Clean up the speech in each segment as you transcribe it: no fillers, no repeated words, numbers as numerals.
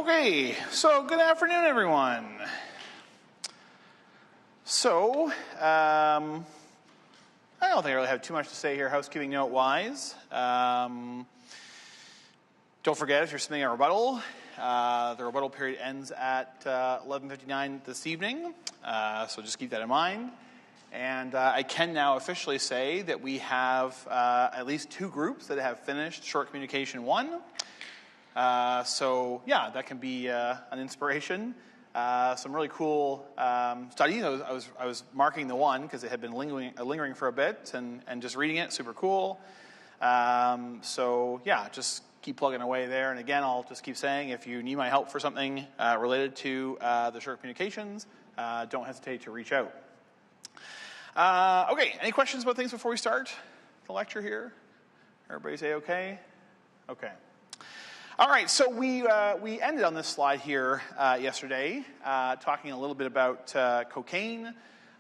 Okay, so good afternoon, everyone. So, I don't think I really have too much to say here, housekeeping note-wise. Don't forget, if you're submitting a rebuttal, the rebuttal period ends at 11:59 this evening, so just keep that in mind. And I can now officially say that we have at least two groups that have finished Short Communication 1. So yeah, that can be an inspiration. Some really cool studies. I was marking the one because it had been lingering for a bit, and just reading it, super cool. So yeah, just keep plugging away there. And again, I'll just keep saying, if you need my help for something related to the short communications, don't hesitate to reach out. Okay, any questions about things before we start the lecture here? Everybody say okay? Okay. All right, so we ended on this slide here yesterday, talking a little bit about cocaine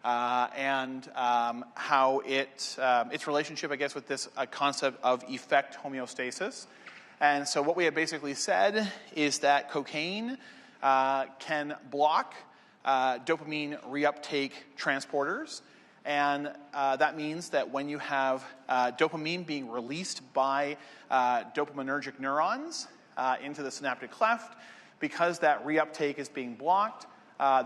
and how its relationship, I guess, with this concept of effect homeostasis. And so what we have basically said is that cocaine can block dopamine reuptake transporters. And that means that when you have dopamine being released by dopaminergic neurons into the synaptic cleft, because that reuptake is being blocked,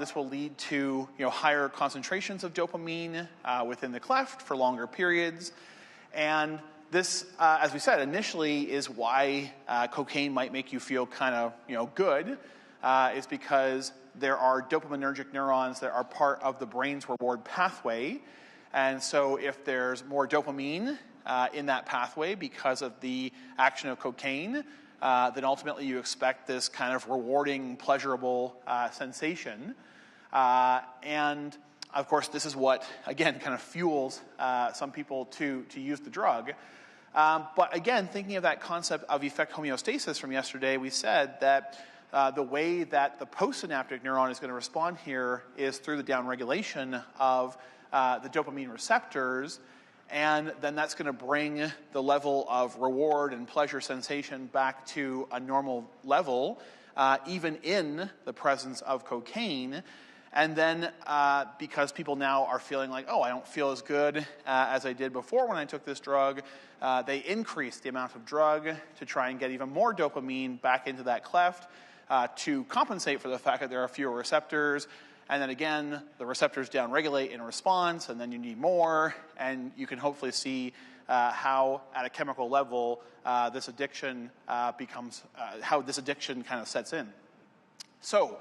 this will lead to higher concentrations of dopamine within the cleft for longer periods. And this, as we said, initially is why cocaine might make you feel kind of good, is because there are dopaminergic neurons that are part of the brain's reward pathway. And so if there's more dopamine in that pathway because of the action of cocaine, then ultimately you expect this kind of rewarding, pleasurable sensation. And of course, this is what, again, kind of fuels some people to use the drug. But again, thinking of that concept of effect homeostasis from yesterday, we said that the way that the postsynaptic neuron is going to respond here is through the downregulation of the dopamine receptors, and then that's going to bring the level of reward and pleasure sensation back to a normal level, even in the presence of cocaine. And then because people now are feeling like, oh, I don't feel as good as I did before when I took this drug, they increase the amount of drug to try and get even more dopamine back into that cleft, to compensate for the fact that there are fewer receptors. And then again, the receptors downregulate in response, and then you need more. And you can hopefully see how, at a chemical level, this addiction how this addiction kind of sets in. So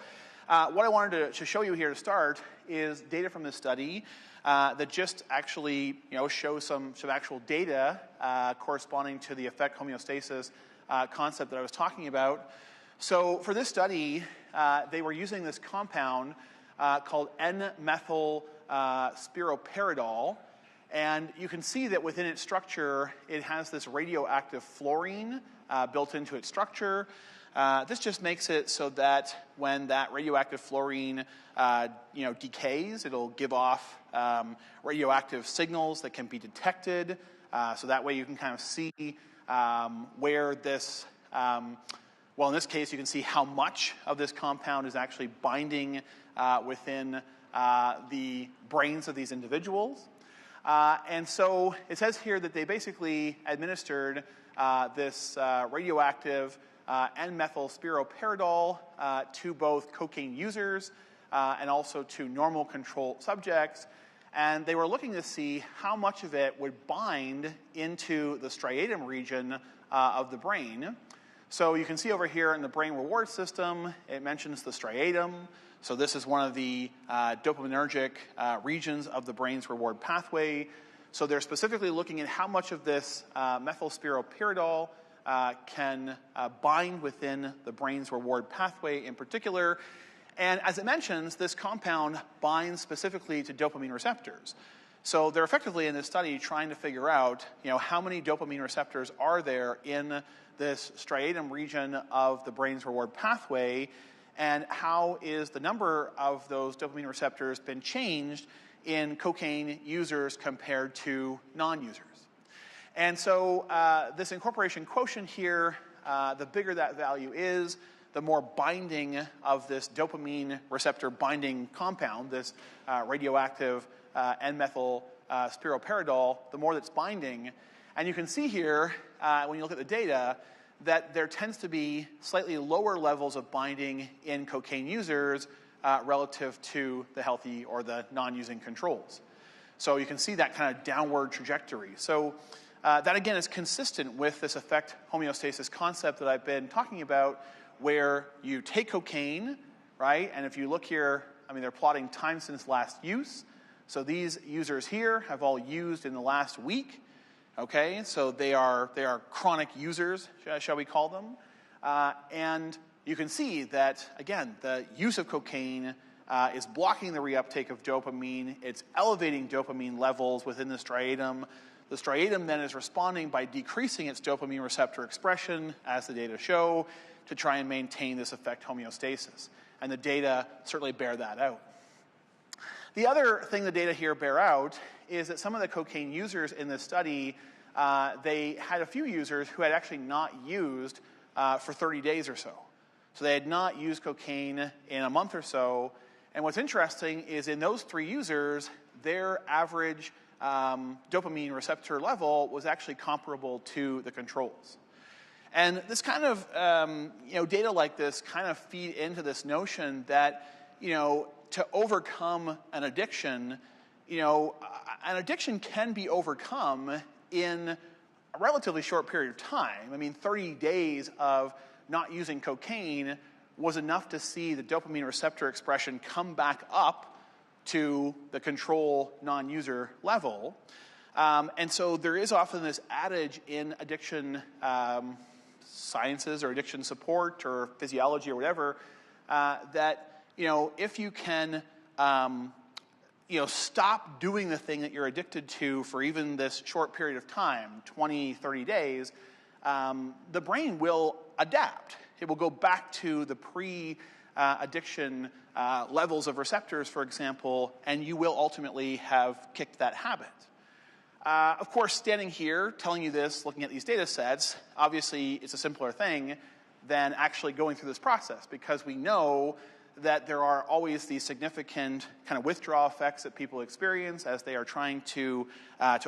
what I wanted to show you here to start is data from this study that just actually shows some actual data corresponding to the effect homeostasis concept that I was talking about. So for this study, they were using this compound called N-methyl spiroperidol, and you can see that within its structure, it has this radioactive fluorine built into its structure. This just makes it so that when that radioactive fluorine, decays, it'll give off radioactive signals that can be detected. So that way you can kind of see where this. Well, in this case, you can see how much of this compound is actually binding within the brains of these individuals. And so it says here that they basically administered this radioactive N-methyl spiroperidol to both cocaine users and also to normal control subjects. And they were looking to see how much of it would bind into the striatum region of the brain. So you can see over here in the brain reward system, it mentions the striatum. So this is one of the dopaminergic regions of the brain's reward pathway. So they're specifically looking at how much of this methylspiroperidol can bind within the brain's reward pathway in particular. And as it mentions, this compound binds specifically to dopamine receptors. So they're effectively in this study trying to figure out, how many dopamine receptors are there in this striatum region of the brain's reward pathway, and how is the number of those dopamine receptors been changed in cocaine users compared to non-users. And so this incorporation quotient here, the bigger that value is, the more binding of this dopamine receptor binding compound, this radioactive N-methyl spiroperidol, the more that's binding. And you can see here, when you look at the data, that there tends to be slightly lower levels of binding in cocaine users relative to the healthy or the non-using controls. So you can see that kind of downward trajectory. So that, again, is consistent with this effect homeostasis concept that I've been talking about, where you take cocaine, right? And if you look here, I mean, they're plotting time since last use. So these users here have all used in the last week. Okay, so they are chronic users, shall we call them. And you can see that, again, the use of cocaine is blocking the reuptake of dopamine. It's elevating dopamine levels within the striatum. The striatum then is responding by decreasing its dopamine receptor expression, as the data show, to try and maintain this effect homeostasis. And the data certainly bear that out. The other thing the data here bear out is that some of the cocaine users in this study, they had a few users who had actually not used for 30 days or so. So they had not used cocaine in a month or so. And what's interesting is in those 3 users, their average dopamine receptor level was actually comparable to the controls. And this kind of, data like this kind of feed into this notion that, to overcome an addiction, an addiction can be overcome in a relatively short period of time. I mean, 30 days of not using cocaine was enough to see the dopamine receptor expression come back up to the control non-user level. And so there is often this adage in addiction sciences or addiction support or physiology or whatever, that, if you can, stop doing the thing that you're addicted to for even this short period of time, 20, 30 days, the brain will adapt. It will go back to the pre-addiction levels of receptors, for example, and you will ultimately have kicked that habit. Of course, standing here, telling you this, looking at these data sets, obviously it's a simpler thing than actually going through this process, because we know that there are always these significant kind of withdrawal effects that people experience as they are trying to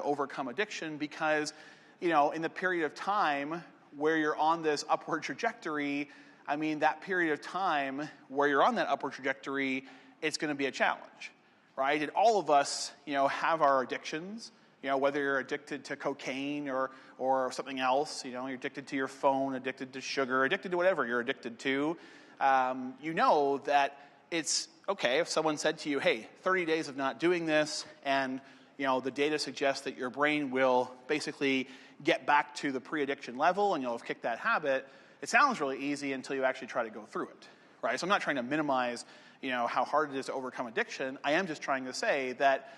overcome addiction, because, in the period of time where you're on this upward trajectory, I mean, that period of time where you're on that upward trajectory, it's going to be a challenge, right? And all of us, have our addictions. Whether you're addicted to cocaine or something else, you're addicted to your phone, addicted to sugar, addicted to whatever you're addicted to, that it's okay if someone said to you, hey, 30 days of not doing this, and, the data suggests that your brain will basically get back to the pre-addiction level and you'll have kicked that habit. It sounds really easy until you actually try to go through it, right? So I'm not trying to minimize, how hard it is to overcome addiction. I am just trying to say that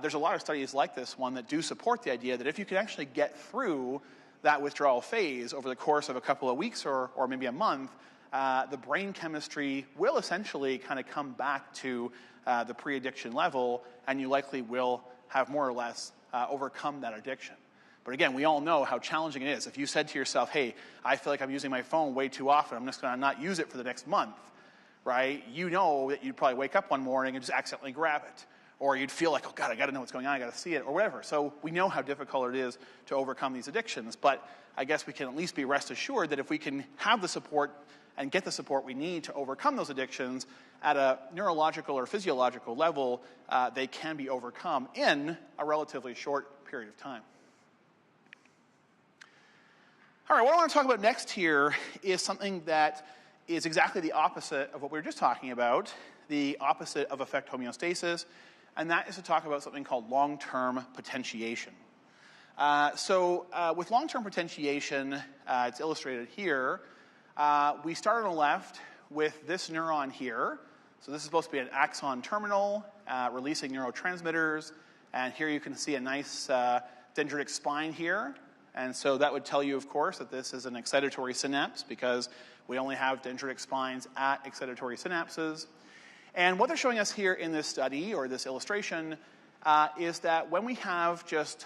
there's a lot of studies like this one that do support the idea that if you can actually get through that withdrawal phase over the course of a couple of weeks or maybe a month, the brain chemistry will essentially kind of come back to the pre-addiction level, and you likely will have more or less overcome that addiction. But again, we all know how challenging it is. If you said to yourself, hey, I feel like I'm using my phone way too often, I'm just going to not use it for the next month, right? You know that you'd probably wake up one morning and just accidentally grab it. Or you'd feel like, oh God, I got to know what's going on, I got to see it, or whatever. So we know how difficult it is to overcome these addictions, but I guess we can at least be rest assured that if we can have the support and get the support we need to overcome those addictions at a neurological or physiological level, they can be overcome in a relatively short period of time. All right, what I want to talk about next here is something that is exactly the opposite of what we were just talking about, the opposite of effect homeostasis, and that is to talk about something called long-term potentiation. With long-term potentiation, it's illustrated here. We start on the left with this neuron here. So this is supposed to be an axon terminal, releasing neurotransmitters. And here you can see a nice dendritic spine here. And so that would tell you, of course, that this is an excitatory synapse, because we only have dendritic spines at excitatory synapses. And what they're showing us here in this study, or this illustration, is that when we have just,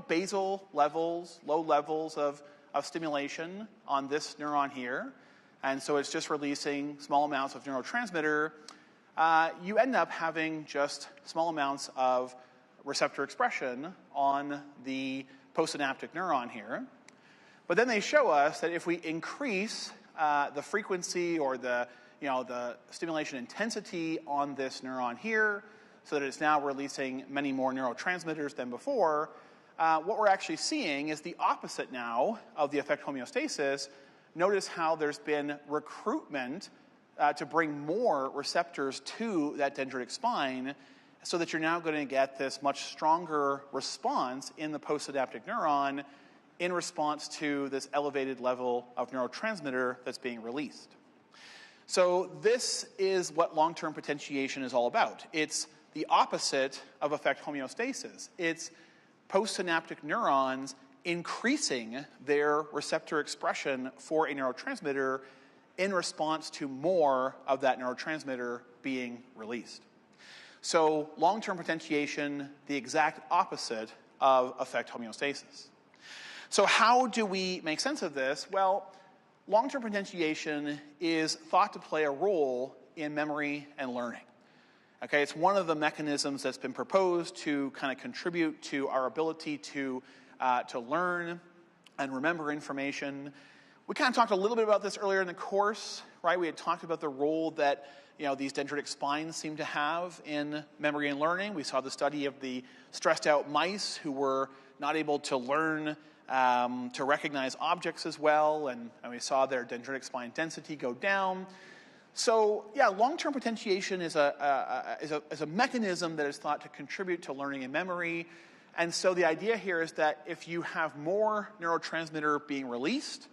basal levels, low levels of stimulation on this neuron here, and so it's just releasing small amounts of neurotransmitter, you end up having just small amounts of receptor expression on the postsynaptic neuron here. But then they show us that if we increase the frequency or the stimulation intensity on this neuron here, so that it's now releasing many more neurotransmitters than before, what we're actually seeing is the opposite now of the effect homeostasis. Notice how there's been recruitment to bring more receptors to that dendritic spine, so that you're now going to get this much stronger response in the postsynaptic neuron in response to this elevated level of neurotransmitter that's being released. So this is what long-term potentiation is all about. It's the opposite of effect homeostasis. It's postsynaptic neurons increasing their receptor expression for a neurotransmitter in response to more of that neurotransmitter being released. So long-term potentiation, the exact opposite of effect homeostasis. So how do we make sense of this? Well, long-term potentiation is thought to play a role in memory and learning. Okay, it's one of the mechanisms that's been proposed to kind of contribute to our ability to learn and remember information. We kind of talked a little bit about this earlier in the course, right? We had talked about the role that these dendritic spines seem to have in memory and learning. We saw the study of the stressed out mice who were not able to learn to recognize objects as well, and we saw their dendritic spine density go down. So yeah, long-term potentiation is a mechanism that is thought to contribute to learning and memory. And so the idea here is that if you have more neurotransmitter being released,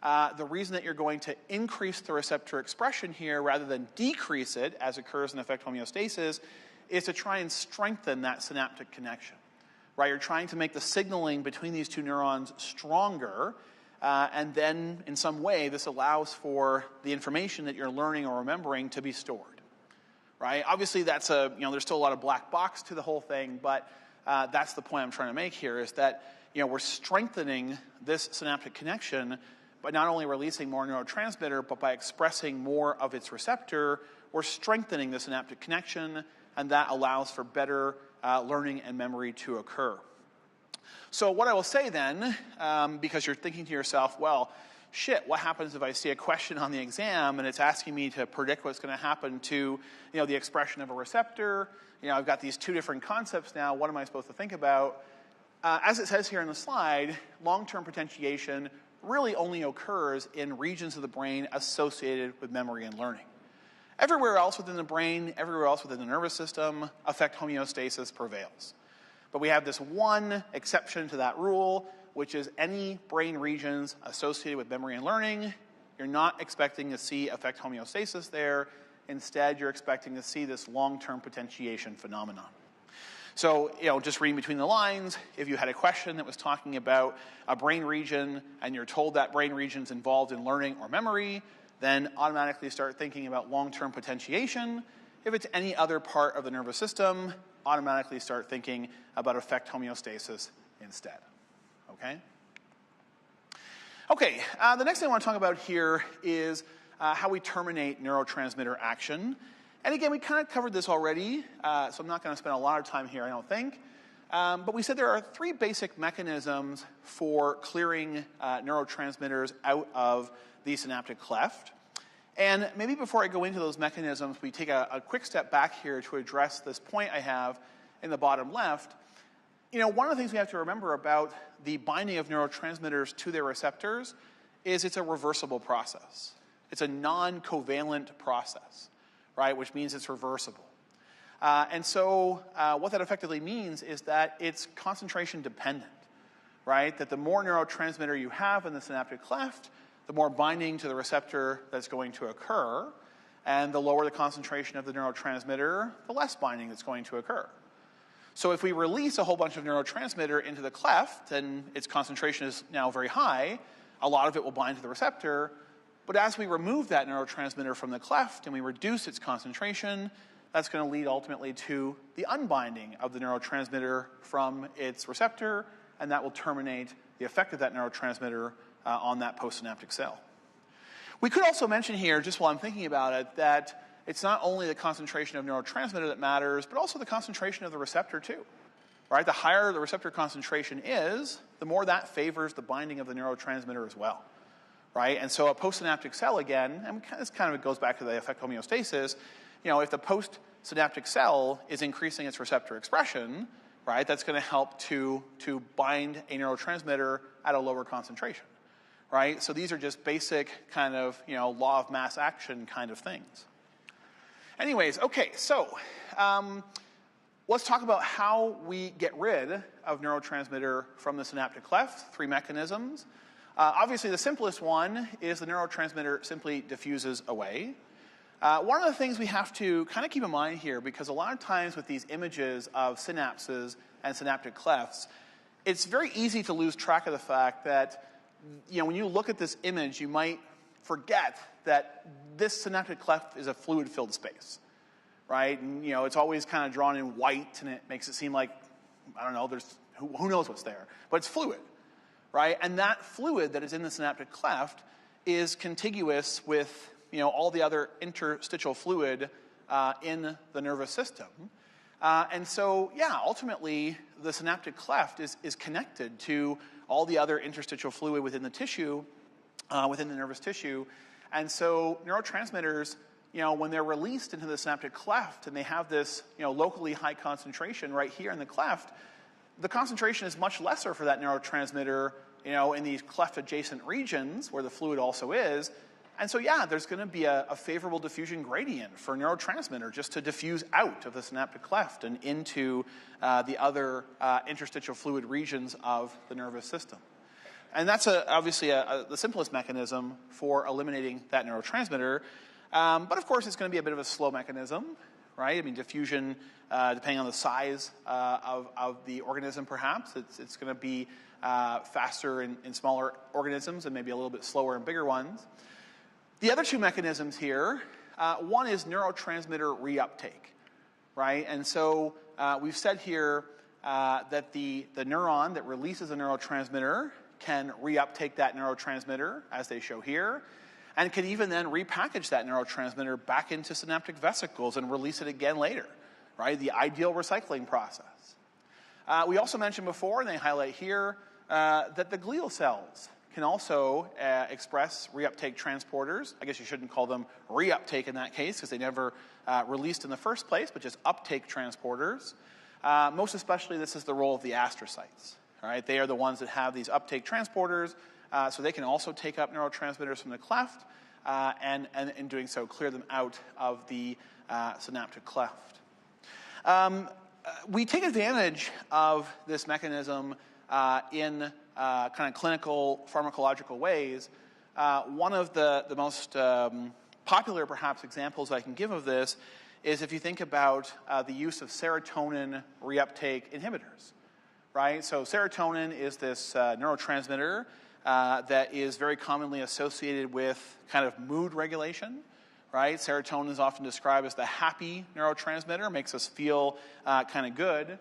the reason that you're going to increase the receptor expression here rather than decrease it, as occurs in effect homeostasis, is to try and strengthen that synaptic connection. Right? You're trying to make the signaling between these two neurons stronger, and then in some way this allows for the information that you're learning or remembering to be stored. Right? Obviously that's there's still a lot of black box to the whole thing, but that's the point I'm trying to make here, is that we're strengthening this synaptic connection by not only releasing more neurotransmitter, but by expressing more of its receptor, we're strengthening the synaptic connection, and that allows for better learning and memory to occur. So what I will say then, because you're thinking to yourself, well, shit, what happens if I see a question on the exam and it's asking me to predict what's going to happen to the expression of a receptor? I've got these two different concepts now. What am I supposed to think about? As it says here in the slide, long-term potentiation really only occurs in regions of the brain associated with memory and learning. Everywhere else within the brain, everywhere else within the nervous system, effect homeostasis prevails. But we have this one exception to that rule, which is any brain regions associated with memory and learning, you're not expecting to see effect homeostasis there. Instead, you're expecting to see this long-term potentiation phenomenon. So, just reading between the lines, if you had a question that was talking about a brain region and you're told that brain region's involved in learning or memory, then automatically start thinking about long-term potentiation. If it's any other part of the nervous system, automatically start thinking about effect homeostasis instead. Okay? Okay, the next thing I want to talk about here is how we terminate neurotransmitter action. And again, we kind of covered this already, so I'm not going to spend a lot of time here, I don't think. But we said there are three basic mechanisms for clearing neurotransmitters out of the synaptic cleft. And maybe before I go into those mechanisms, we take a quick step back here to address this point I have in the bottom left. One of the things we have to remember about the binding of neurotransmitters to their receptors is it's a reversible process. It's a non-covalent process, right, which means it's reversible. And so what that effectively means is that it's concentration dependent, right? That the more neurotransmitter you have in the synaptic cleft, the more binding to the receptor that's going to occur, and the lower the concentration of the neurotransmitter, the less binding that's going to occur. So if we release a whole bunch of neurotransmitter into the cleft, and its concentration is now very high, a lot of it will bind to the receptor. But as we remove that neurotransmitter from the cleft and we reduce its concentration, that's going to lead ultimately to the unbinding of the neurotransmitter from its receptor, and that will terminate the effect of that neurotransmitter on that postsynaptic cell. We could also mention here, just while I'm thinking about it, that it's not only the concentration of neurotransmitter that matters, but also the concentration of the receptor too. Right? The higher the receptor concentration is, the more that favors the binding of the neurotransmitter as well. Right? And so a postsynaptic cell, again, and this kind of goes back to the effect homeostasis, if the postsynaptic cell is increasing its receptor expression, right, that's going to help to bind a neurotransmitter at a lower concentration. Right? So these are just basic kind of, law of mass action kind of things. Anyways, okay, so let's talk about how we get rid of neurotransmitter from the synaptic cleft. 3 mechanisms. Obviously, the simplest one is the neurotransmitter simply diffuses away. One of the things we have to kind of keep in mind here, because a lot of times with these images of synapses and synaptic clefts, it's very easy to lose track of the fact that, when you look at this image, you might forget that this synaptic cleft is a fluid-filled space, right? And, it's always kind of drawn in white, and it makes it seem like, I don't know, there's who knows what's there, but it's fluid. Right? And that fluid that is in the synaptic cleft is contiguous with, all the other interstitial fluid in the nervous system. And so, ultimately, the synaptic cleft is connected to all the other interstitial fluid within the tissue, within the nervous tissue. And so neurotransmitters, when they're released into the synaptic cleft and they have this, locally high concentration right here in the cleft, the concentration is much lesser for that neurotransmitter, in these cleft-adjacent regions where the fluid also is. And so, there's going to be a favorable diffusion gradient for neurotransmitter just to diffuse out of the synaptic cleft and into the other interstitial fluid regions of the nervous system. And that's obviously the simplest mechanism for eliminating that neurotransmitter. But, of course, it's going to be a bit of a slow mechanism. Right? I mean, diffusion, depending on the size of the organism, perhaps, it's going to be faster in smaller organisms and maybe a little bit slower in bigger ones. The other 2 mechanisms here, one is neurotransmitter reuptake, right? And so we've said here that the neuron that releases a neurotransmitter can reuptake that neurotransmitter, as they show here, and can even then repackage that neurotransmitter back into synaptic vesicles and release it again later, right? The ideal recycling process. We also mentioned before, and they highlight here, that the glial cells can also express reuptake transporters. I guess you shouldn't call them reuptake in that case, because they never released in the first place, but just uptake transporters. Most especially, this is the role of the astrocytes. All right? They are the ones that have these uptake transporters, so they can also take up neurotransmitters from the cleft, and in doing so, clear them out of the synaptic cleft. We take advantage of this mechanism in kind of clinical pharmacological ways. One of the most popular, perhaps, examples I can give of this is if you think about the use of serotonin reuptake inhibitors, right? So serotonin is this neurotransmitter that is very commonly associated with kind of mood regulation, right? Serotonin is often described as the happy neurotransmitter, makes us feel kind of good.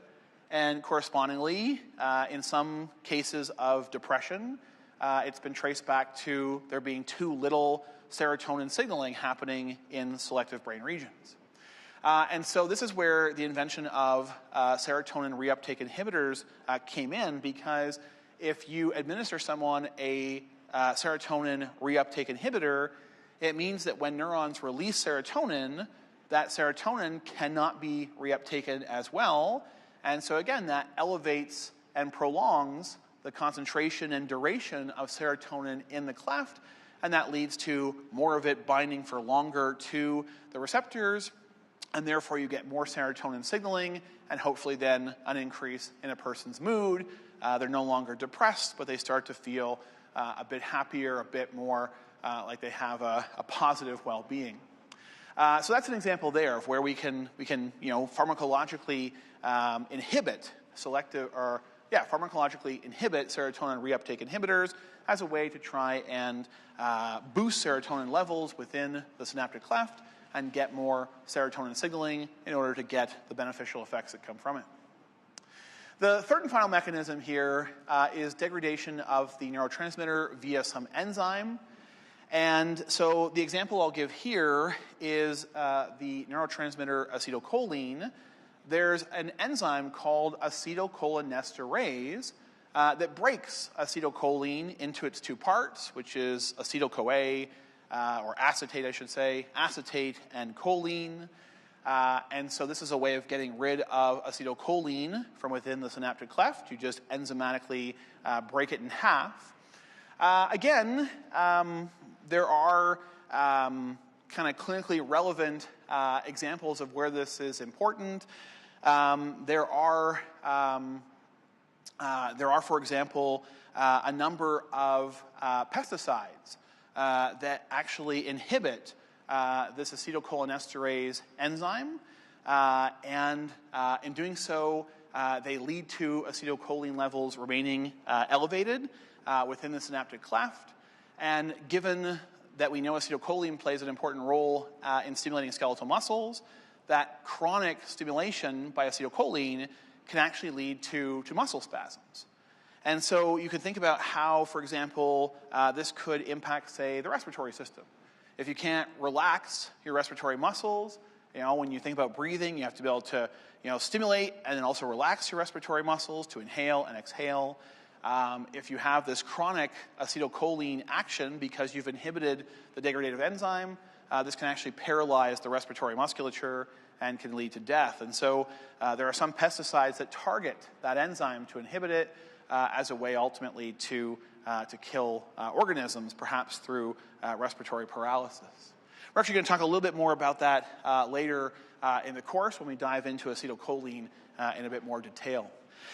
And correspondingly, in some cases of depression, it's been traced back to there being too little serotonin signaling happening in selective brain regions. And so this is where the invention of serotonin reuptake inhibitors came in, because if you administer someone a serotonin reuptake inhibitor, it means that when neurons release serotonin, that serotonin cannot be reuptaken as well. And so again, that elevates and prolongs the concentration and duration of serotonin in the cleft, and that leads to more of it binding for longer to the receptors, and therefore you get more serotonin signaling, and hopefully then an increase in a person's mood. They're no longer depressed, but they start to feel a bit happier, a bit more like they have a positive well-being. So that's an example there of where we can pharmacologically inhibit pharmacologically inhibit serotonin reuptake inhibitors as a way to try and boost serotonin levels within the synaptic cleft and get more serotonin signaling in order to get the beneficial effects that come from it. The third and final mechanism here is degradation of the neurotransmitter via some enzyme. And so the example I'll give here is the neurotransmitter acetylcholine. There's an enzyme called acetylcholinesterase that breaks acetylcholine into its two parts, which is acetyl-CoA, or acetate, I should say, acetate and choline. And so this is a way of getting rid of acetylcholine from within the synaptic cleft. You just enzymatically break it in half. Again, there are kind of clinically relevant examples of where this is important. There are, for example, a number of pesticides that actually inhibit this acetylcholinesterase enzyme, and in doing so, they lead to acetylcholine levels remaining elevated within the synaptic cleft. And given that we know acetylcholine plays an important role in stimulating skeletal muscles, that chronic stimulation by acetylcholine can actually lead to muscle spasms. And so you can think about how, for example, this could impact, say, the respiratory system. If you can't relax your respiratory muscles, when you think about breathing, you have to be able to, stimulate and then also relax your respiratory muscles to inhale and exhale. If you have this chronic acetylcholine action because you've inhibited the degradative enzyme, this can actually paralyze the respiratory musculature and can lead to death. And so there are some pesticides that target that enzyme to inhibit it as a way ultimately to kill organisms, perhaps through respiratory paralysis. We're actually going to talk a little bit more about that later in the course when we dive into acetylcholine in a bit more detail.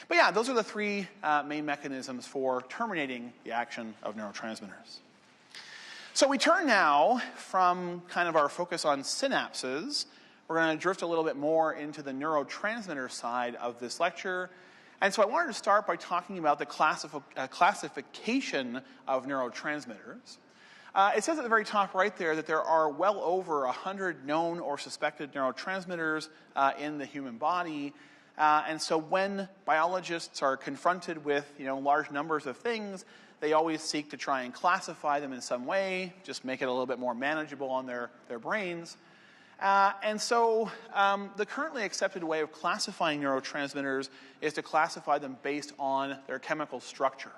But yeah, those are the three main mechanisms for terminating the action of neurotransmitters. So we turn now from kind of our focus on synapses. We're going to drift a little bit more into the neurotransmitter side of this lecture. And so I wanted to start by talking about the classification of neurotransmitters. It says at the very top right there that there are well over 100 known or suspected neurotransmitters in the human body. And so when biologists are confronted with large numbers of things, they always seek to try and classify them in some way, just make it a little bit more manageable on their brains. And so the currently accepted way of classifying neurotransmitters is to classify them based on their chemical structure.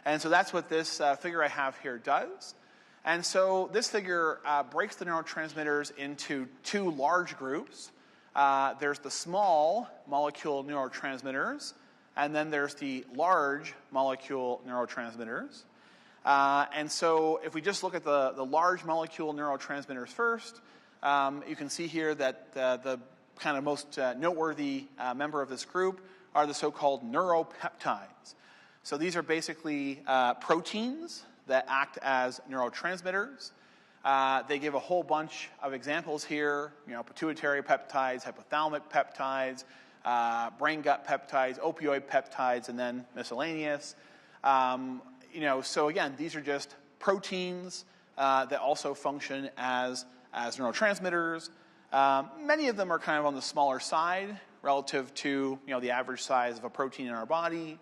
And so that's what this figure I have here does. And so this figure breaks the neurotransmitters into two large groups. There's the small molecule neurotransmitters, and then there's the large molecule neurotransmitters. And so if we just look at the large molecule neurotransmitters first, you can see here that the kind of most noteworthy member of this group are the so-called neuropeptides. So these are basically proteins that act as neurotransmitters. They give a whole bunch of examples here, pituitary peptides, hypothalamic peptides, brain-gut peptides, opioid peptides, and then miscellaneous. So again, these are just proteins that also function as neurotransmitters. Many of them are kind of on the smaller side relative to the average size of a protein in our body.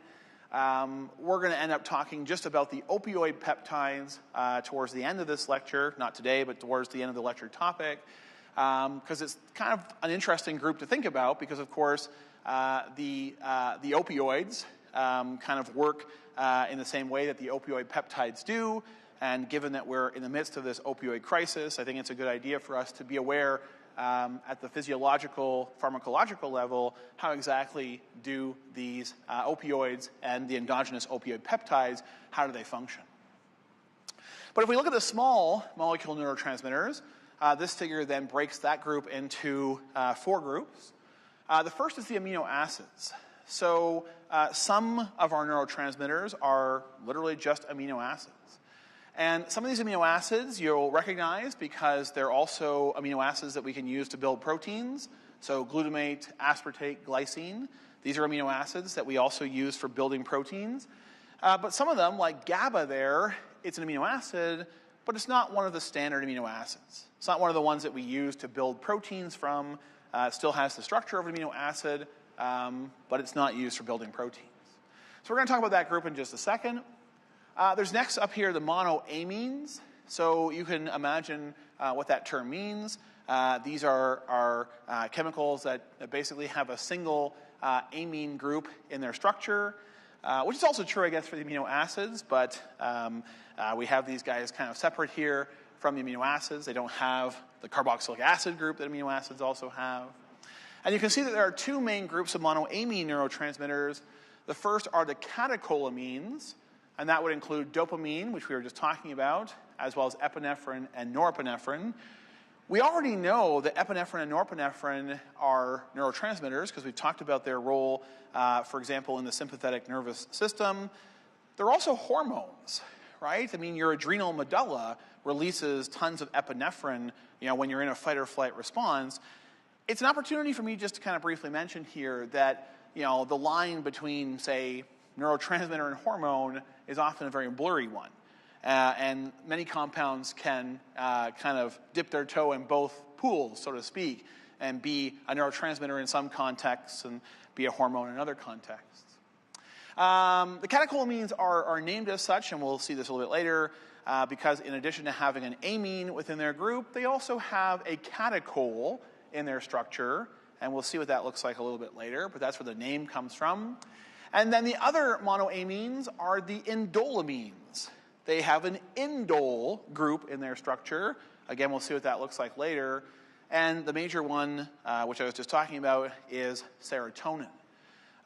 We're going to end up talking just about the opioid peptides towards the end of this lecture, not today, but towards the end of the lecture topic, because it's kind of an interesting group to think about because, of course, the opioids kind of work in the same way that the opioid peptides do. And given that we're in the midst of this opioid crisis, I think it's a good idea for us to be aware at the physiological, pharmacological level, how exactly do these opioids and the endogenous opioid peptides, how do they function? But if we look at the small molecule neurotransmitters, this figure then breaks that group into four groups. The first is the amino acids. So some of our neurotransmitters are literally just amino acids. And some of these amino acids you'll recognize because they're also amino acids that we can use to build proteins. So glutamate, aspartate, glycine. These are amino acids that we also use for building proteins. But some of them, like GABA there, it's an amino acid, but it's not one of the standard amino acids. It's not one of the ones that we use to build proteins from. It still has the structure of an amino acid, but it's not used for building proteins. So we're going to talk about that group in just a second. There's next up here the monoamines. So you can imagine what that term means. These are chemicals that basically have a single amine group in their structure, which is also true, I guess, for the amino acids, but we have these guys kind of separate here from the amino acids. They don't have the carboxylic acid group that amino acids also have. And you can see that there are two main groups of monoamine neurotransmitters. The first are the catecholamines, and that would include dopamine, which we were just talking about, as well as epinephrine and norepinephrine. We already know that epinephrine and norepinephrine are neurotransmitters because we've talked about their role, for example, in the sympathetic nervous system. They're also hormones, right? I mean, your adrenal medulla releases tons of epinephrine, when you're in a fight or flight response. It's an opportunity for me just to kind of briefly mention here that, the line between, say, neurotransmitter and hormone is often a very blurry one. And many compounds can kind of dip their toe in both pools, so to speak, and be a neurotransmitter in some contexts and be a hormone in other contexts. The catecholamines are named as such, and we'll see this a little bit later, because in addition to having an amine within their group, they also have a catechol in their structure, and we'll see what that looks like a little bit later, but that's where the name comes from. And then the other monoamines are the indolamines. They have an indole group in their structure. Again, we'll see what that looks like later. And the major one, which I was just talking about, is serotonin.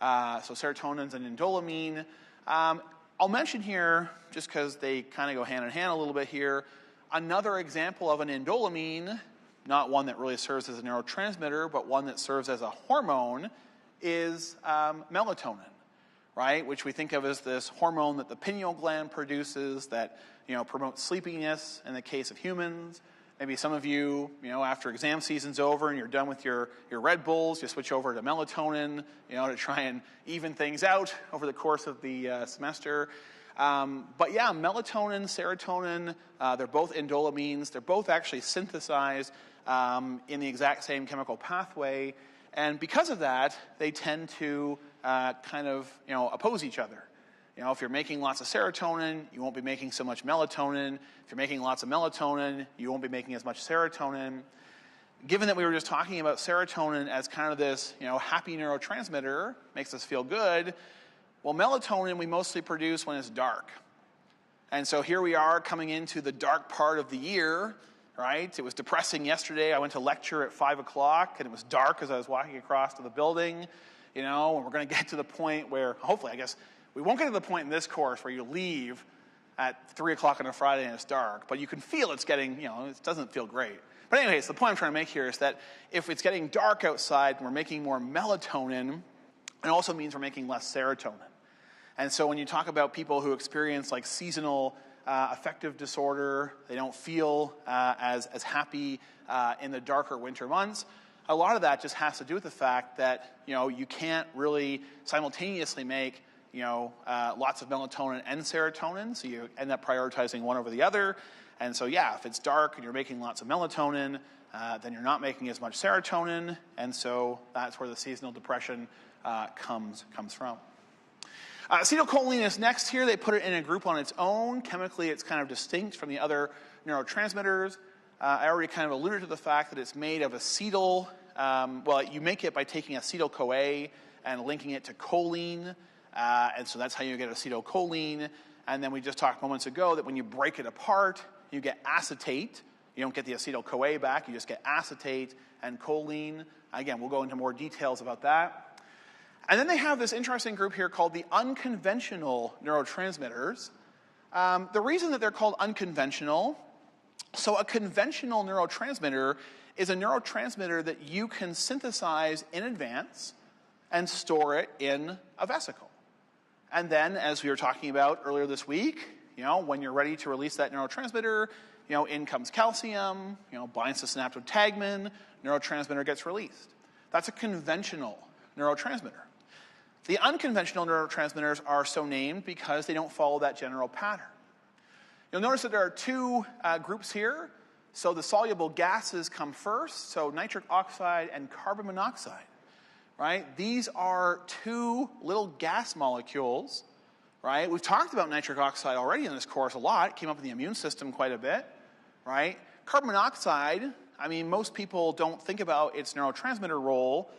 So serotonin's an indolamine. I'll mention here, just because they kind of go hand in hand a little bit here, another example of an indolamine, not one that really serves as a neurotransmitter, but one that serves as a hormone, is melatonin, right? Which we think of as this hormone that the pineal gland produces that, promotes sleepiness in the case of humans. Maybe some of you, after exam season's over and you're done with your Red Bulls, you switch over to melatonin, to try and even things out over the course of the semester. But yeah, melatonin, serotonin, they're both indolamines. They're both actually synthesized in the exact same chemical pathway. And because of that, they tend to oppose each other. If you're making lots of serotonin, you won't be making so much melatonin. If you're making lots of melatonin, you won't be making as much serotonin. Given that we were just talking about serotonin as kind of this, happy neurotransmitter, makes us feel good, well, melatonin we mostly produce when it's dark. And so here we are coming into the dark part of the year, right? It was depressing yesterday. I went to lecture at 5 o'clock, and it was dark as I was walking across to the building, and we're going to get to the point where, hopefully, I guess, we won't get to the point in this course where you leave at 3 o'clock on a Friday and it's dark, but you can feel it's getting, it doesn't feel great. But anyways, the point I'm trying to make here is that if it's getting dark outside and we're making more melatonin, it also means we're making less serotonin. And so when you talk about people who experience like seasonal affective disorder, they don't feel as happy in the darker winter months, a lot of that just has to do with the fact that, you can't really simultaneously make lots of melatonin and serotonin, so you end up prioritizing one over the other. And so, yeah, if it's dark and you're making lots of melatonin, then you're not making as much serotonin, and so that's where the seasonal depression comes from. Acetylcholine is next here. They put it in a group on its own. Chemically, it's kind of distinct from the other neurotransmitters. I already kind of alluded to the fact that it's made of acetyl. You make it by taking acetyl-CoA and linking it to choline. And so that's how you get acetylcholine. And then we just talked moments ago that when you break it apart, you get acetate. You don't get the acetyl-CoA back. You just get acetate and choline. Again, we'll go into more details about that. And then they have this interesting group here called the unconventional neurotransmitters. The reason that they're called unconventional, so a conventional neurotransmitter is a neurotransmitter that you can synthesize in advance and store it in a vesicle. And then, as we were talking about earlier this week, when you're ready to release that neurotransmitter, in comes calcium, binds to synaptotagmin, neurotransmitter gets released. That's a conventional neurotransmitter. The unconventional neurotransmitters are so named because they don't follow that general pattern. You'll notice that there are two groups here. So the soluble gases come first, so nitric oxide and carbon monoxide. Right? These are two little gas molecules right? We've talked about nitric oxide already in this course a lot. It came up in the immune system quite a bit, right? Carbon monoxide, I mean, most people don't think about its neurotransmitter role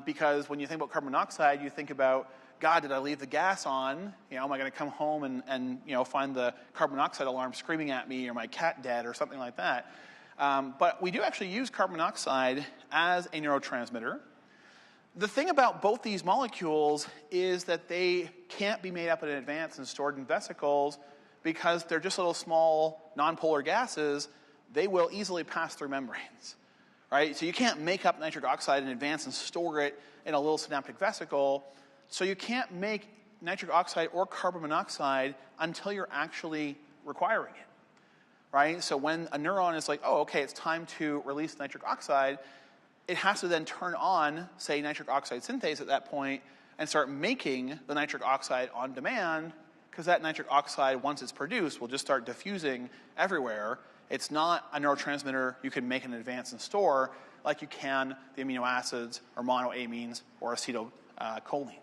because when you think about carbon monoxide, you think about, God, did I leave the gas on? You know, am I going to come home and find the carbon monoxide alarm screaming at me, or my cat dead, or something like that? But we do actually use carbon monoxide as a neurotransmitter. The thing about both these molecules is that they can't be made up in advance and stored in vesicles because they're just little small nonpolar gases. They will easily pass through membranes, right? So you can't make up nitric oxide in advance and store it in a little synaptic vesicle. So you can't make nitric oxide or carbon monoxide until you're actually requiring it, right? So when a neuron is like, oh, okay, it's time to release nitric oxide, it has to then turn on, say, nitric oxide synthase at that point and start making the nitric oxide on demand, because that nitric oxide, once it's produced, will just start diffusing everywhere. It's not a neurotransmitter you can make in advance and store like you can the amino acids or monoamines or acetylcholine.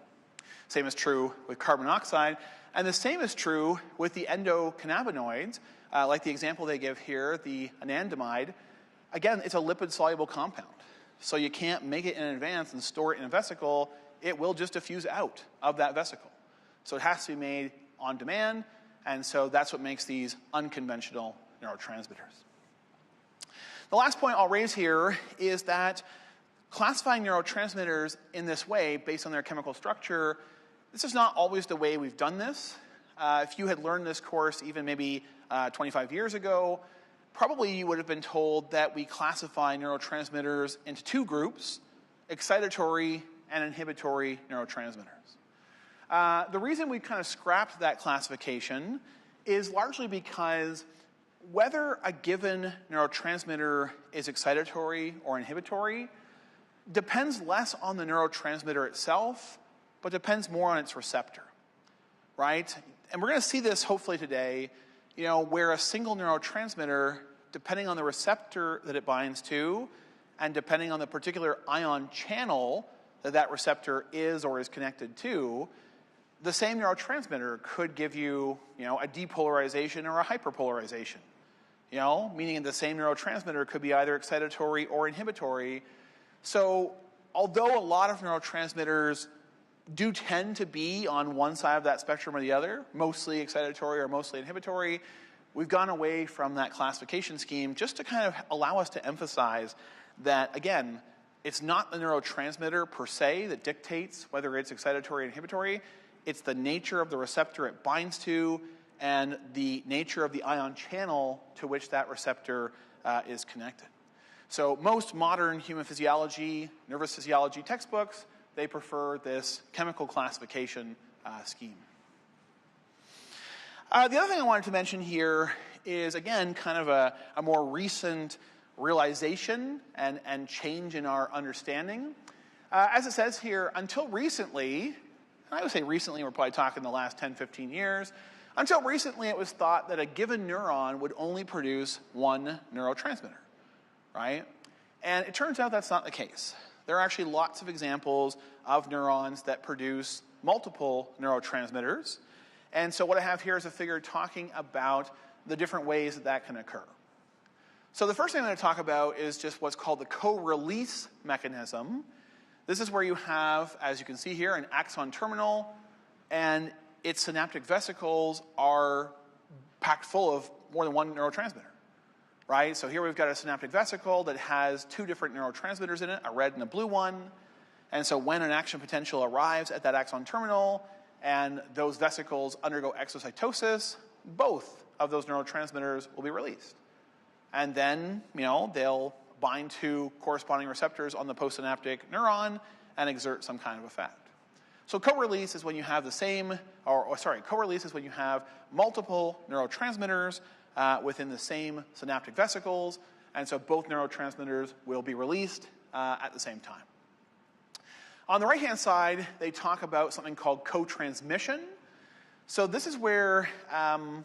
Same is true with carbon monoxide, and the same is true with the endocannabinoids, like the example they give here, the anandamide. Again, it's a lipid-soluble compound. So you can't make it in advance and store it in a vesicle. It will just diffuse out of that vesicle. So it has to be made on demand, and so that's what makes these unconventional neurotransmitters. The last point I'll raise here is that classifying neurotransmitters in this way, based on their chemical structure, this is not always the way we've done this. If you had learned this course even maybe 25 years ago, probably you would have been told that we classify neurotransmitters into two groups, excitatory and inhibitory neurotransmitters. The reason we kind of scrapped that classification is largely because whether a given neurotransmitter is excitatory or inhibitory depends less on the neurotransmitter itself, but depends more on its receptor, right? And we're going to see this hopefully today, where a single neurotransmitter, depending on the receptor that it binds to, and depending on the particular ion channel that receptor is or is connected to, the same neurotransmitter could give you, a depolarization or a hyperpolarization. Meaning the same neurotransmitter could be either excitatory or inhibitory. So although a lot of neurotransmitters do tend to be on one side of that spectrum or the other, mostly excitatory or mostly inhibitory, we've gone away from that classification scheme just to kind of allow us to emphasize that, again, it's not the neurotransmitter per se that dictates whether it's excitatory or inhibitory. It's the nature of the receptor it binds to and the nature of the ion channel to which that receptor is connected. So most modern human physiology, nervous physiology textbooks, they prefer this chemical classification scheme. The other thing I wanted to mention here is, again, kind of a more recent realization and change in our understanding. As it says here, until recently, and I would say recently, we're probably talking the last 10, 15 years, until recently it was thought that a given neuron would only produce one neurotransmitter, right? And it turns out that's not the case. There are actually lots of examples of neurons that produce multiple neurotransmitters. And so what I have here is a figure talking about the different ways that can occur. So the first thing I'm going to talk about is just what's called the co-release mechanism. This is where you have, as you can see here, an axon terminal, and its synaptic vesicles are packed full of more than one neurotransmitter, right? So here we've got a synaptic vesicle that has two different neurotransmitters in it, a red and a blue one. And so when an action potential arrives at that axon terminal and those vesicles undergo exocytosis, both of those neurotransmitters will be released. And then, they'll bind to corresponding receptors on the postsynaptic neuron and exert some kind of effect. So co-release is when you have co-release is when you have multiple neurotransmitters within the same synaptic vesicles, and so both neurotransmitters will be released at the same time. On the right-hand side, they talk about something called co-transmission. So this is where, I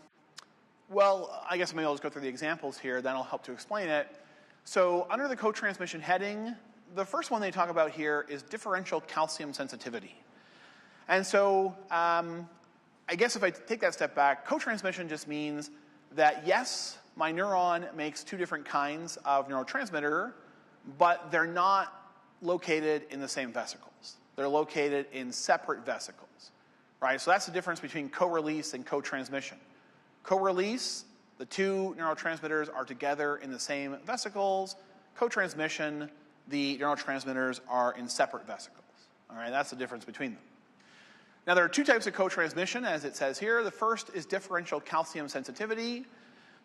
guess maybe I'll just go through the examples here, then I'll help to explain it. So under the co-transmission heading, the first one they talk about here is differential calcium sensitivity. And so I guess if I take that step back, co-transmission just means that, yes, my neuron makes two different kinds of neurotransmitter, but they're not located in the same vesicles. They're located in separate vesicles, right? So that's the difference between co-release and co-transmission. Co-release, the two neurotransmitters are together in the same vesicles. Co-transmission, the neurotransmitters are in separate vesicles. All right, that's the difference between them. Now, there are two types of co-transmission, as it says here. The first is differential calcium sensitivity.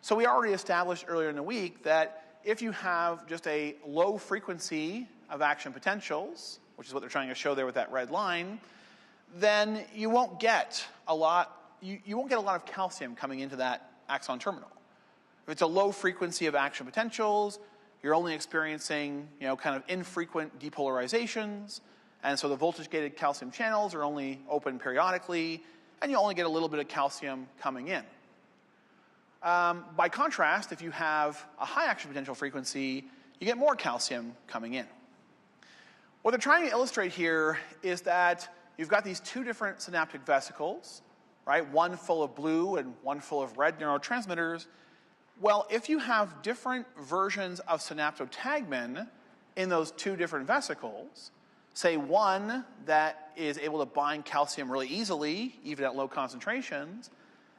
So we already established earlier in the week that if you have just a low frequency of action potentials, which is what they're trying to show there with that red line, then you won't get a lot of calcium coming into that axon terminal. If it's a low frequency of action potentials, you're only experiencing, kind of infrequent depolarizations, and so the voltage-gated calcium channels are only open periodically, and you only get a little bit of calcium coming in. By contrast, if you have a high action potential frequency, you get more calcium coming in. What they're trying to illustrate here is that you've got these two different synaptic vesicles, right? One full of blue and one full of red neurotransmitters. Well, if you have different versions of synaptotagmin in those two different vesicles, say one that is able to bind calcium really easily, even at low concentrations,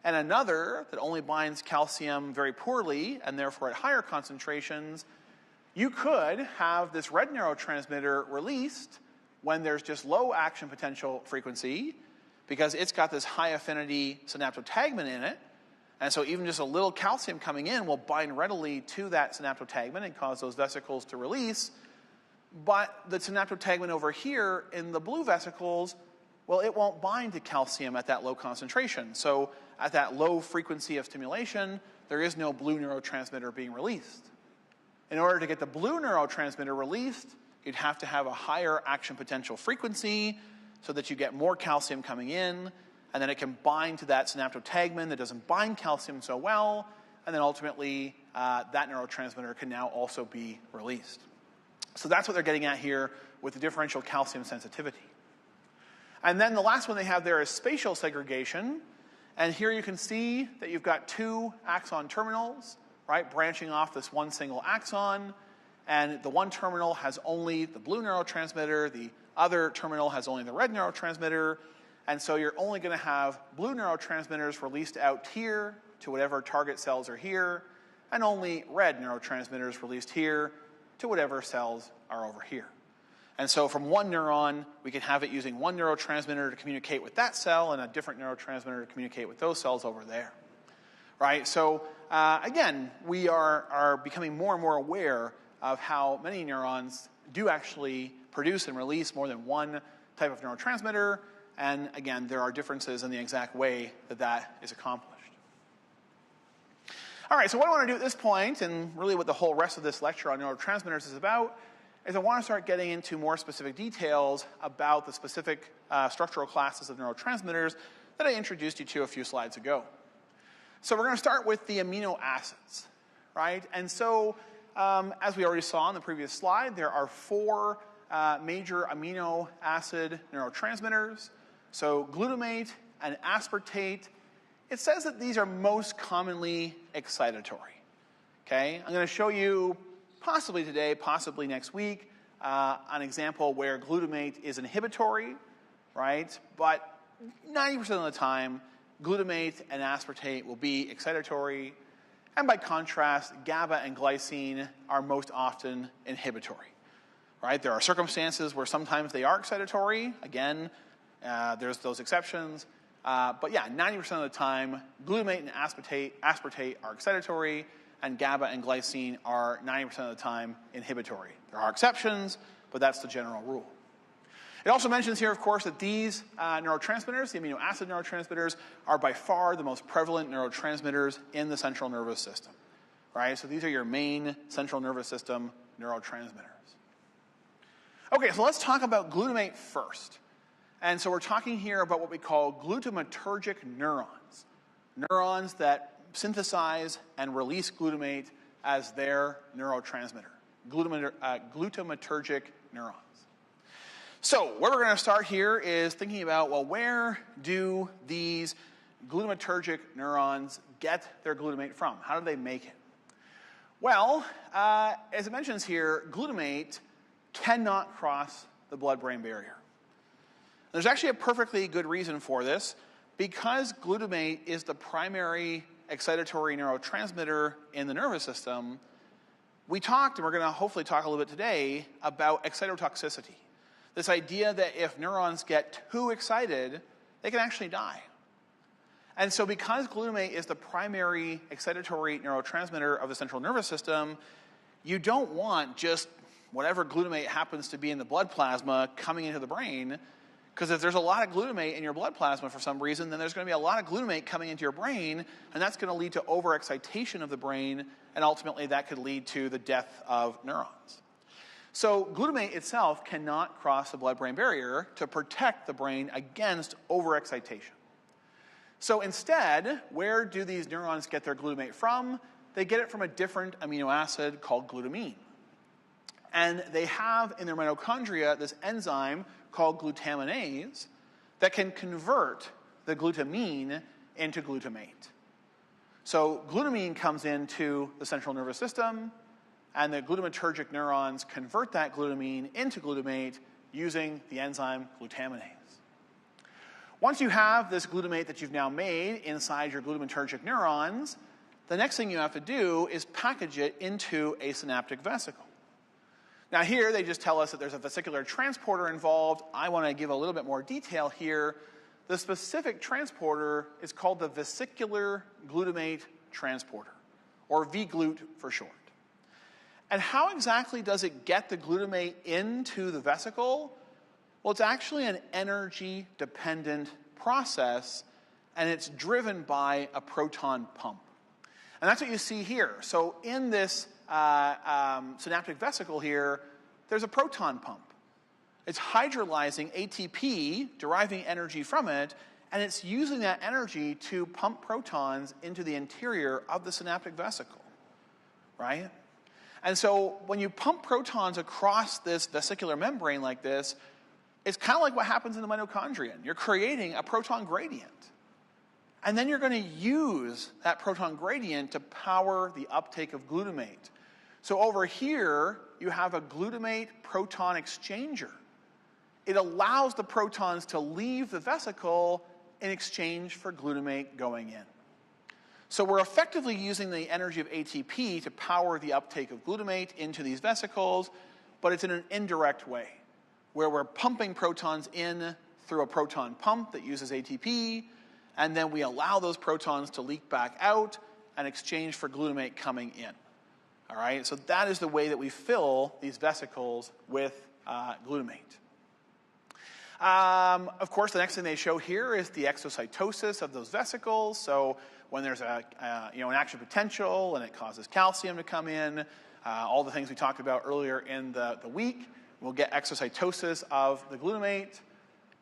and another that only binds calcium very poorly and therefore at higher concentrations, you could have this red neurotransmitter released when there's just low action potential frequency because it's got this high affinity synaptotagmin in it. And so even just a little calcium coming in will bind readily to that synaptotagmin and cause those vesicles to release. But the synaptotagmin over here in the blue vesicles, well, it won't bind to calcium at that low concentration. So at that low frequency of stimulation, there is no blue neurotransmitter being released. In order to get the blue neurotransmitter released, you'd have to have a higher action potential frequency so that you get more calcium coming in, and then it can bind to that synaptotagmin that doesn't bind calcium so well, and then ultimately that neurotransmitter can now also be released. So that's what they're getting at here with the differential calcium sensitivity. And then the last one they have there is spatial segregation. And here you can see that you've got two axon terminals, right, branching off this one single axon. And the one terminal has only the blue neurotransmitter. The other terminal has only the red neurotransmitter. And so you're only going to have blue neurotransmitters released out here to whatever target cells are here, and only red neurotransmitters released here to whatever cells are over here. And so from one neuron, we can have it using one neurotransmitter to communicate with that cell and a different neurotransmitter to communicate with those cells over there, right? So again, we are becoming more and more aware of how many neurons do actually produce and release more than one type of neurotransmitter. And again, there are differences in the exact way that that is accomplished. All right, so what I want to do at this point, and really what the whole rest of this lecture on neurotransmitters is about, is I want to start getting into more specific details about the specific structural classes of neurotransmitters that I introduced you to a few slides ago. So we're going to start with the amino acids, right? And so, as we already saw in the previous slide, there are four major amino acid neurotransmitters. So glutamate and aspartate. It says that these are most commonly excitatory. Okay, I'm going to show you, possibly today, possibly next week, an example where glutamate is inhibitory, right? But 90% of the time, glutamate and aspartate will be excitatory. And by contrast, GABA and glycine are most often inhibitory, right? There are circumstances where sometimes they are excitatory. Again, there's those exceptions. But yeah, 90% of the time, glutamate and aspartate are excitatory, and GABA and glycine are 90% of the time inhibitory. There are exceptions, but that's the general rule. It also mentions here, of course, that these neurotransmitters, the amino acid neurotransmitters, are by far the most prevalent neurotransmitters in the central nervous system, right? So these are your main central nervous system neurotransmitters. Okay, so let's talk about glutamate first. And so we're talking here about what we call glutamatergic neurons. Neurons that synthesize and release glutamate as their neurotransmitter. Glutamatergic neurons. So where we're going to start here is thinking about, well, where do these glutamatergic neurons get their glutamate from? How do they make it? Well, as it mentions here, glutamate cannot cross the blood-brain barrier. There's actually a perfectly good reason for this. Because glutamate is the primary excitatory neurotransmitter in the nervous system, we talked, and we're going to hopefully talk a little bit today, about excitotoxicity. This idea that if neurons get too excited, they can actually die. And so because glutamate is the primary excitatory neurotransmitter of the central nervous system, you don't want just whatever glutamate happens to be in the blood plasma coming into the brain, because if there's a lot of glutamate in your blood plasma for some reason, then there's going to be a lot of glutamate coming into your brain, and that's going to lead to overexcitation of the brain, and ultimately that could lead to the death of neurons. So glutamate itself cannot cross the blood-brain barrier to protect the brain against overexcitation. So instead, where do these neurons get their glutamate from? They get it from a different amino acid called glutamine. And they have in their mitochondria this enzyme called glutaminase that can convert the glutamine into glutamate. So glutamine comes into the central nervous system, and the glutamatergic neurons convert that glutamine into glutamate using the enzyme glutaminase. Once you have this glutamate that you've now made inside your glutamatergic neurons, the next thing you have to do is package it into a synaptic vesicle. Now here they just tell us that there's a vesicular transporter involved. I want to give a little bit more detail here. The specific transporter is called the vesicular glutamate transporter, or VGLUT for short. And how exactly does it get the glutamate into the vesicle? Well, it's actually an energy-dependent process, and it's driven by a proton pump. And that's what you see here. So in this synaptic vesicle here, there's a proton pump. It's hydrolyzing ATP, deriving energy from it, and it's using that energy to pump protons into the interior of the synaptic vesicle, right? And so when you pump protons across this vesicular membrane like this, it's kind of like what happens in the mitochondria. You're creating a proton gradient. And then you're going to use that proton gradient to power the uptake of glutamate. So over here, you have a glutamate proton exchanger. It allows the protons to leave the vesicle in exchange for glutamate going in. So we're effectively using the energy of ATP to power the uptake of glutamate into these vesicles, but it's in an indirect way, where we're pumping protons in through a proton pump that uses ATP, and then we allow those protons to leak back out in exchange for glutamate coming in. All right, so that is the way that we fill these vesicles with glutamate. Of course, the next thing they show here is the exocytosis of those vesicles. So when there's an action potential and it causes calcium to come in, all the things we talked about earlier in the week, we'll get exocytosis of the glutamate.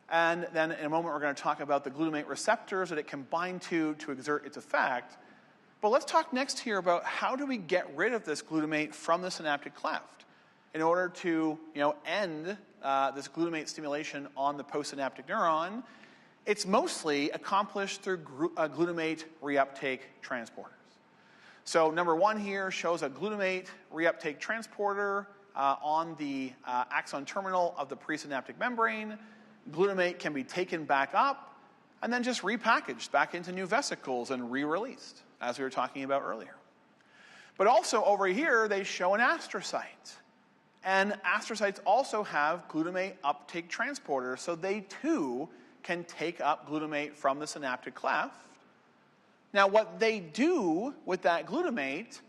And then in a moment, we're going to talk about the glutamate receptors that it can bind to exert its effect. But let's talk next here about how do we get rid of this glutamate from the synaptic cleft in order to end this glutamate stimulation on the postsynaptic neuron. It's mostly accomplished through glutamate reuptake transporters. So number one here shows a glutamate reuptake transporter on the axon terminal of the presynaptic membrane. Glutamate can be taken back up and then just repackaged back into new vesicles and re-released, as we were talking about earlier. But also over here, they show an astrocyte. And astrocytes also have glutamate uptake transporters, so they too can take up glutamate from the synaptic cleft. Now, what they do with that glutamate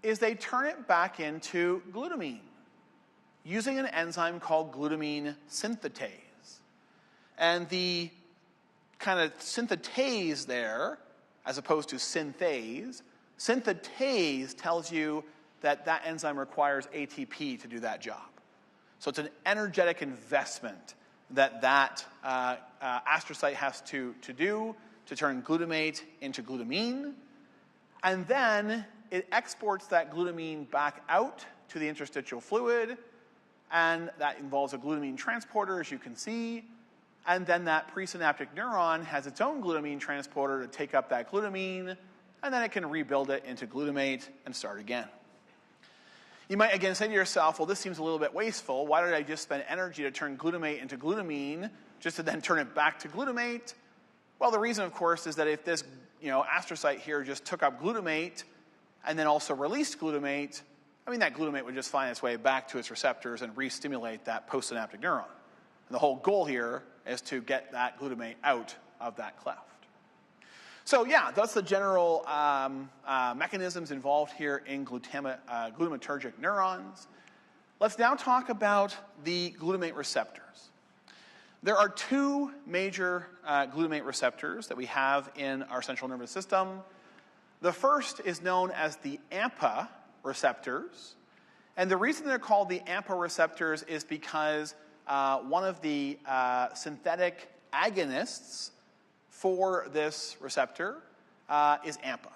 is they turn it back into glutamine using an enzyme called glutamine synthetase. And the kind of synthetase there, as opposed to synthase, synthetase tells you that that enzyme requires ATP to do that job. So it's an energetic investment that astrocyte has to do to turn glutamate into glutamine. And then it exports that glutamine back out to the interstitial fluid, and that involves a glutamine transporter, as you can see. and then that presynaptic neuron has its own glutamine transporter to take up that glutamine, and then it can rebuild it into glutamate and start again. You might again say to yourself, well, this seems a little bit wasteful. Why did I just spend energy to turn glutamate into glutamine just to then turn it back to glutamate? Well, the reason, of course, is that if this astrocyte here just took up glutamate and then also released glutamate, that glutamate would just find its way back to its receptors and re-stimulate that postsynaptic neuron. And the whole goal here is to get that glutamate out of that cleft. So yeah, that's the general mechanisms involved here in glutamatergic neurons. Let's now talk about the glutamate receptors. There are two major glutamate receptors that we have in our central nervous system. The first is known as the AMPA receptors. And the reason they're called the AMPA receptors is because one of the synthetic agonists for this receptor is AMPA.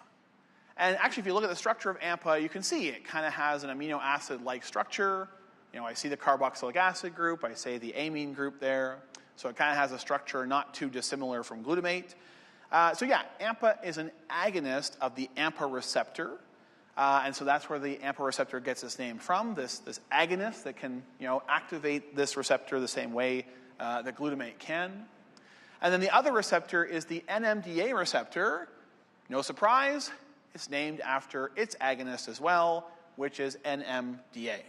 And actually, if you look at the structure of AMPA, you can see it kind of has an amino acid-like structure. I see the carboxylic acid group. I say the amine group there. So it kind of has a structure not too dissimilar from glutamate. So yeah, AMPA is an agonist of the AMPA receptor. And so that's where the AMPA receptor gets its name from, this agonist that can activate this receptor the same way that glutamate can. And then the other receptor is the NMDA receptor. No surprise, it's named after its agonist as well, which is NMDA.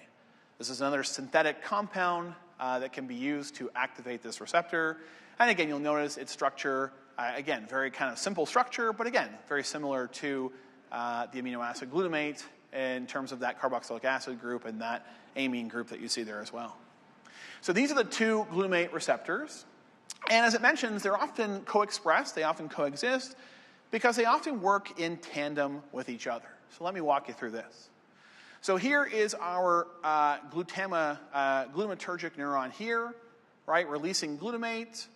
This is another synthetic compound that can be used to activate this receptor. And again, you'll notice its structure, again, very kind of simple structure, but again, very similar to the amino acid glutamate in terms of that carboxylic acid group and that amine group that you see there as well. So these are the two glutamate receptors. And as it mentions, they're often co-expressed, they often coexist, because they often work in tandem with each other. So let me walk you through this. So here is our glutamatergic neuron here, right, releasing glutamate.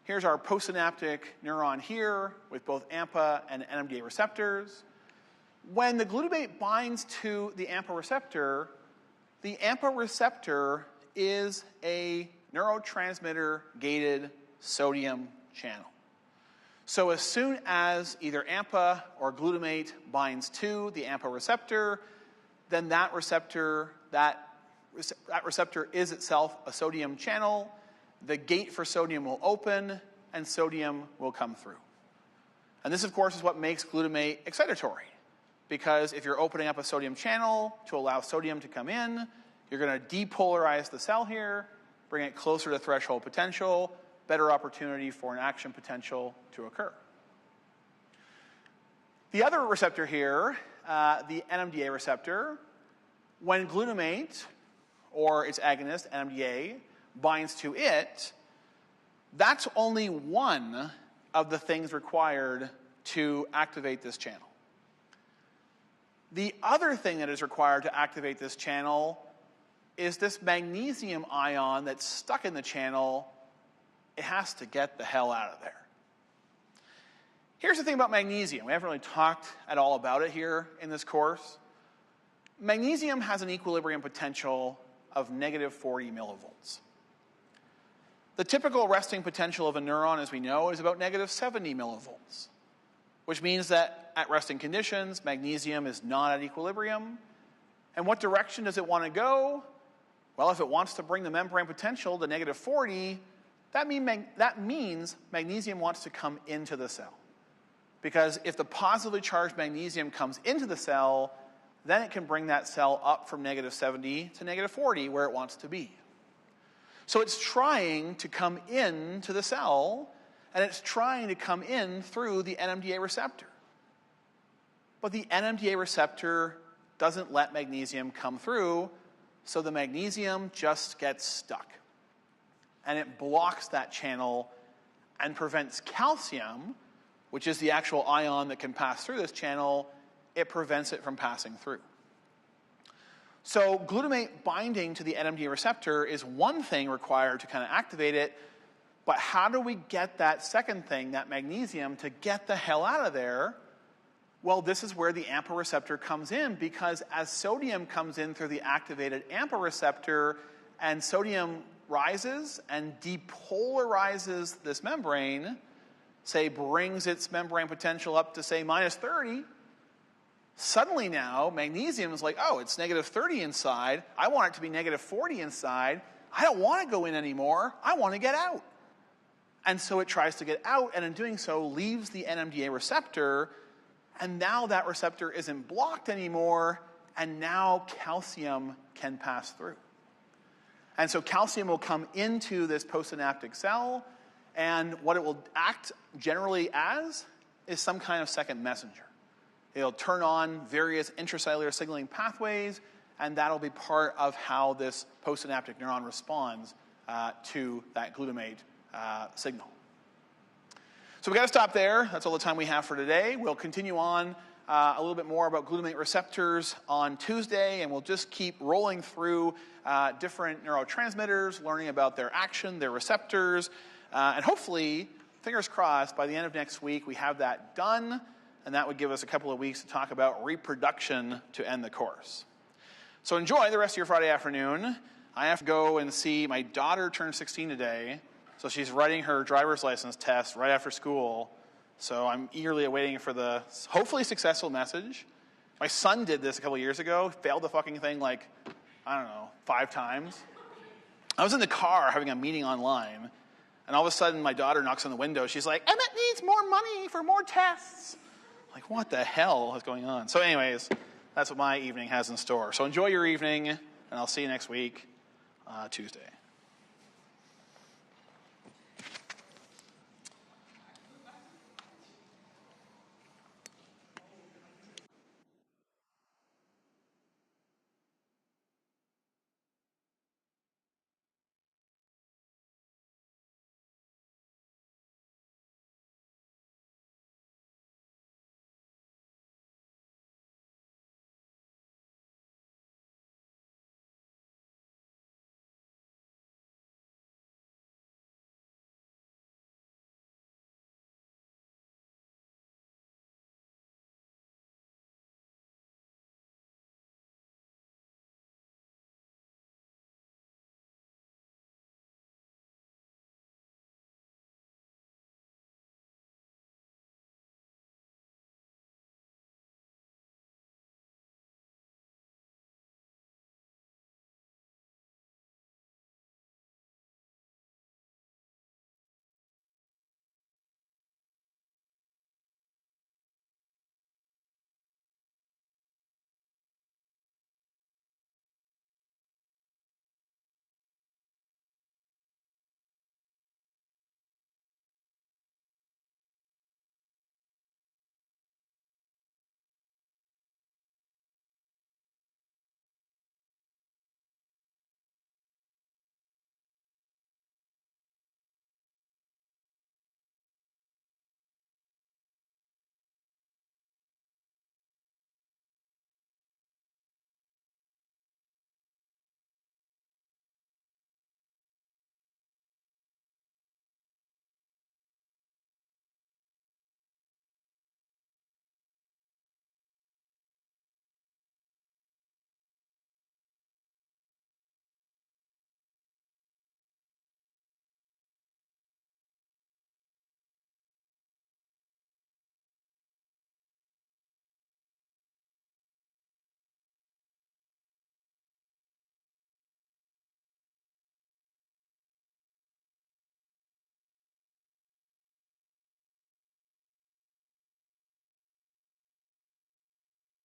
Here's our postsynaptic neuron here with both AMPA and NMDA receptors. When the glutamate binds to the AMPA receptor is a neurotransmitter-gated sodium channel. So as soon as either AMPA or glutamate binds to the AMPA receptor, then that receptor is itself a sodium channel. The gate for sodium will open, and sodium will come through. And this, of course, is what makes glutamate excitatory. Because if you're opening up a sodium channel to allow sodium to come in, you're going to depolarize the cell here, bring it closer to threshold potential, better opportunity for an action potential to occur. The other receptor here, the NMDA receptor, when glutamate, or its agonist, NMDA, binds to it, that's only one of the things required to activate this channel. The other thing that is required to activate this channel is this magnesium ion that's stuck in the channel. It has to get the hell out of there. Here's the thing about magnesium. We haven't really talked at all about it here in this course. Magnesium has an equilibrium potential of negative 40 millivolts. The typical resting potential of a neuron, as we know, is about negative 70 millivolts, which means that at resting conditions, magnesium is not at equilibrium. And what direction does it want to go? Well, if it wants to bring the membrane potential to negative 40, that means magnesium wants to come into the cell. Because if the positively charged magnesium comes into the cell, then it can bring that cell up from negative 70 to negative 40, where it wants to be. So it's trying to come into the cell, and it's trying to come in through the NMDA receptor. But the NMDA receptor doesn't let magnesium come through, so the magnesium just gets stuck. And it blocks that channel and prevents calcium, which is the actual ion that can pass through this channel, it prevents it from passing through. So glutamate binding to the NMDA receptor is one thing required to kind of activate it, but how do we get that second thing, that magnesium, to get the hell out of there? Well, this is where the AMPA receptor comes in, because as sodium comes in through the activated AMPA receptor and sodium rises and depolarizes this membrane, say brings its membrane potential up to, say, minus 30, suddenly now magnesium is like, oh, it's negative 30 inside. I want it to be negative 40 inside. I don't want to go in anymore. I want to get out. And so it tries to get out, and in doing so leaves the NMDA receptor, and now that receptor isn't blocked anymore, and now calcium can pass through. And so calcium will come into this postsynaptic cell, and what it will act generally as is some kind of second messenger. It'll turn on various intracellular signaling pathways, and that'll be part of how this postsynaptic neuron responds to that glutamate signal. So we've got to stop there. That's all the time we have for today. We'll continue on a little bit more about glutamate receptors on Tuesday, and we'll just keep rolling through different neurotransmitters, learning about their action, their receptors, and hopefully, fingers crossed, by the end of next week we have that done, and that would give us a couple of weeks to talk about reproduction to end the course. So enjoy the rest of your Friday afternoon. I have to go and see my daughter turn 16 today, so she's writing her driver's license test right after school. So I'm eagerly awaiting for the hopefully successful message. My son did this a couple years ago, failed the fucking thing like, I don't know, 5 times. I was in the car having a meeting online, and all of a sudden my daughter knocks on the window. She's like, Emmett needs more money for more tests. I'm like, what the hell is going on? So anyways, that's what my evening has in store. So enjoy your evening, and I'll see you next week, Tuesday.